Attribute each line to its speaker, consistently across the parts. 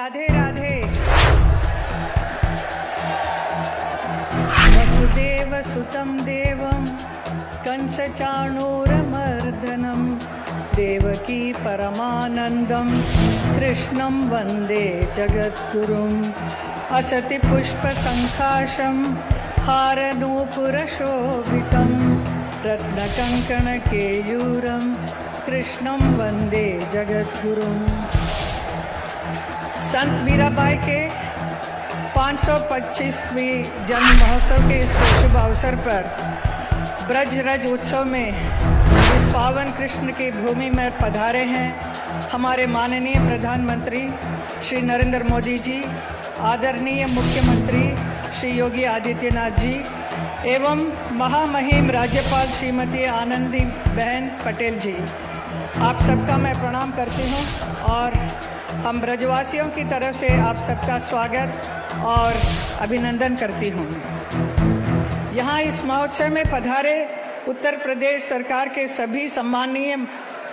Speaker 1: राधे राधे। वसुदेव सुतं देवं कंसचाणूरमर्दनं देवकी परमानन्दं कृष्णं वन्दे जगद्गुरुम्। असति पुष्पसङ्काशं हारनूपुरशोभितं रत्नकङ्कणकेयूरं कृष्णं वन्दे जगद्गुरुम्। संत मीराबाई के 525वीं जन्म महोत्सव के इस शुभ अवसर पर ब्रज रज उत्सव में इस पावन कृष्ण की भूमि में पधारे हैं हमारे माननीय प्रधानमंत्री श्री नरेंद्र मोदी जी, आदरणीय मुख्यमंत्री श्री योगी आदित्यनाथ जी एवं महामहिम राज्यपाल श्रीमती आनंदीबेन पटेल जी। आप सबका मैं प्रणाम करती हूँ और हम ब्रजवासियों की तरफ से आप सबका स्वागत और अभिनंदन करती हूँ। यहाँ इस महोत्सव में पधारे उत्तर प्रदेश सरकार के सभी सम्माननीय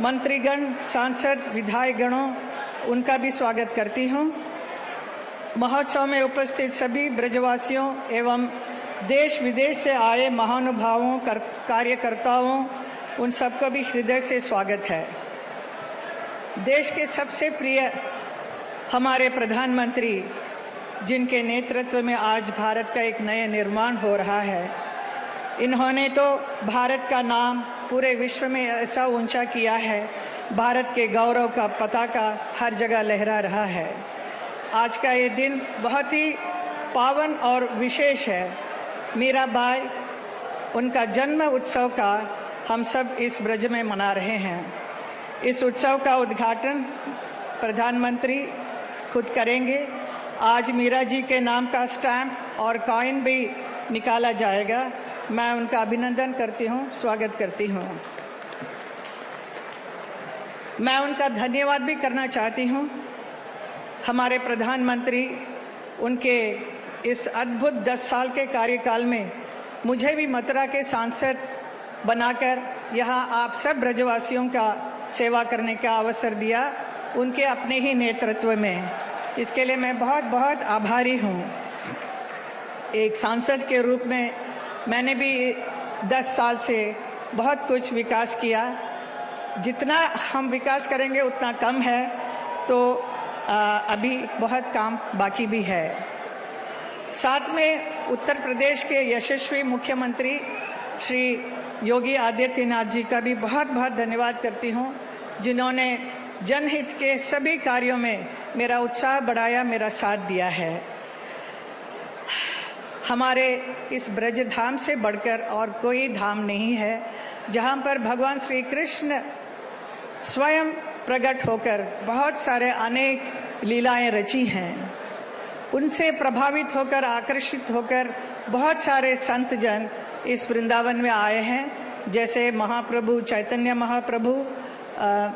Speaker 1: मंत्रीगण, सांसद, विधायकगणों, उनका भी स्वागत करती हूँ। महोत्सव में उपस्थित सभी ब्रजवासियों एवं देश विदेश से आए महानुभावों, कार्यकर्ताओं, उन सबको भी हृदय से स्वागत है। देश के सबसे प्रिय हमारे प्रधानमंत्री, जिनके नेतृत्व में आज भारत का एक नया निर्माण हो रहा है, इन्होंने तो भारत का नाम पूरे विश्व में ऐसा ऊंचा किया है, भारत के गौरव का पताका हर जगह लहरा रहा है। आज का ये दिन बहुत ही पावन और विशेष है। मीराबाई, उनका जन्म उत्सव का हम सब इस ब्रज में मना रहे हैं। इस उत्सव का उद्घाटन प्रधानमंत्री खुद करेंगे। आज मीरा जी के नाम का स्टैम्प और कॉइन भी निकाला जाएगा। मैं उनका अभिनंदन करती हूँ, स्वागत करती हूँ। मैं उनका धन्यवाद भी करना चाहती हूँ। हमारे प्रधानमंत्री, उनके इस अद्भुत 10 साल के कार्यकाल में मुझे भी मथुरा के सांसद बनाकर यहाँ आप सब ब्रजवासियों का सेवा करने का अवसर दिया, उनके अपने ही नेतृत्व में। इसके लिए मैं बहुत बहुत आभारी हूँ। एक सांसद के रूप में मैंने भी 10 साल से बहुत कुछ विकास किया। जितना हम विकास करेंगे उतना कम है, तो अभी बहुत काम बाकी भी है। साथ में उत्तर प्रदेश के यशस्वी मुख्यमंत्री श्री योगी आदित्यनाथ जी का भी बहुत बहुत धन्यवाद करती हूँ, जिन्होंने जनहित के सभी कार्यों में मेरा उत्साह बढ़ाया, मेरा साथ दिया है। हमारे इस ब्रज धाम से बढ़कर और कोई धाम नहीं है, जहाँ पर भगवान श्री कृष्ण स्वयं प्रकट होकर बहुत सारे अनेक लीलाएं रची हैं। उनसे प्रभावित होकर, आकर्षित होकर बहुत सारे संत जन इस वृंदावन में आए हैं, जैसे महाप्रभु चैतन्य महाप्रभु,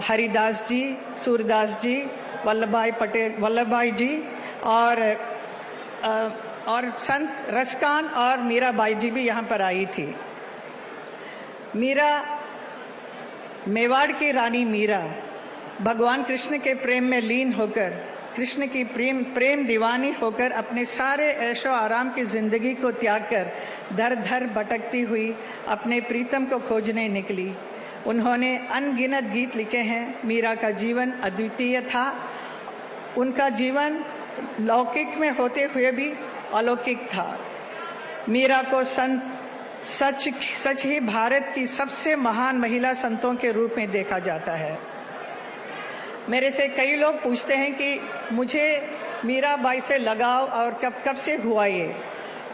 Speaker 1: हरिदास जी, सूरदास जी, वल्लभाई जी और संत रसकान और मीराबाई जी भी यहाँ पर आई थी। मीरा, मेवाड़ की रानी मीरा भगवान कृष्ण के प्रेम में लीन होकर, कृष्ण की प्रेम दीवानी होकर अपने सारे ऐशो आराम की जिंदगी को त्याग कर दर दर भटकती हुई अपने प्रीतम को खोजने निकली। उन्होंने अनगिनत गीत लिखे हैं। मीरा का जीवन अद्वितीय था। उनका जीवन लौकिक में होते हुए भी अलौकिक था। मीरा को सच ही भारत की सबसे महान महिला संतों के रूप में देखा जाता है। मेरे से कई लोग पूछते हैं कि मुझे मीराबाई से लगाव और कब से हुआ ये।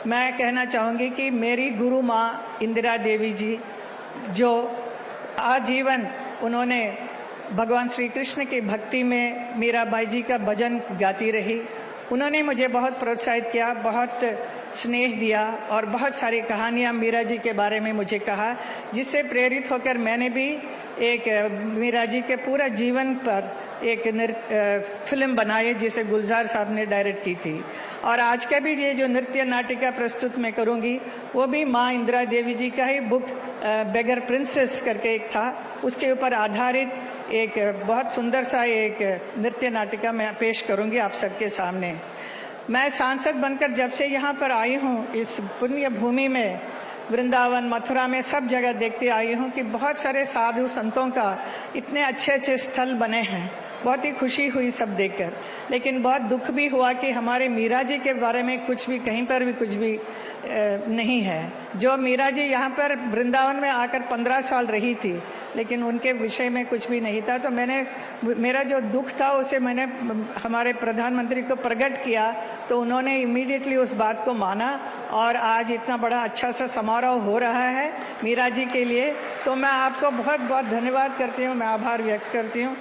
Speaker 1: मैं कहना चाहूँगी कि मेरी गुरु माँ इंदिरा देवी जी, जो आजीवन उन्होंने भगवान श्री कृष्ण की भक्ति में मीराबाई जी का भजन गाती रही, उन्होंने मुझे बहुत प्रोत्साहित किया, बहुत स्नेह दिया और बहुत सारी कहानियाँ मीरा जी के बारे में मुझे कहा, जिससे प्रेरित होकर मैंने भी एक मीरा जी के पूरा जीवन पर एक फिल्म बनाई, जिसे गुलजार साहब ने डायरेक्ट की थी। और आज का भी ये जो नृत्य नाटिका प्रस्तुत मैं करूँगी, वो भी माँ इंदिरा देवी जी का ही बुक बेगर प्रिंसेस करके एक था, उसके ऊपर आधारित एक बहुत सुंदर सा एक नृत्य नाटिका मैं पेश करूंगी आप सबके सामने। मैं सांसद बनकर जब से यहाँ पर आई हूँ, इस पुण्य भूमि में, वृंदावन मथुरा में सब जगह देखते आई हूँ कि बहुत सारे साधु संतों का इतने अच्छे अच्छे स्थल बने हैं। बहुत ही खुशी हुई सब देखकर, लेकिन बहुत दुख भी हुआ कि हमारे मीरा जी के बारे में कुछ भी, कहीं पर भी कुछ भी नहीं है। जो मीरा जी यहाँ पर वृंदावन में आकर 15 साल रही थी, लेकिन उनके विषय में कुछ भी नहीं था। तो मेरा जो दुख था उसे मैंने हमारे प्रधानमंत्री को प्रकट किया, तो उन्होंने इमीडिएटली उस बात को माना और आज इतना बड़ा अच्छा सा समारोह हो रहा है मीरा जी के लिए। तो मैं आपको बहुत बहुत धन्यवाद करती हूँ, मैं आभार व्यक्त करती हूँ।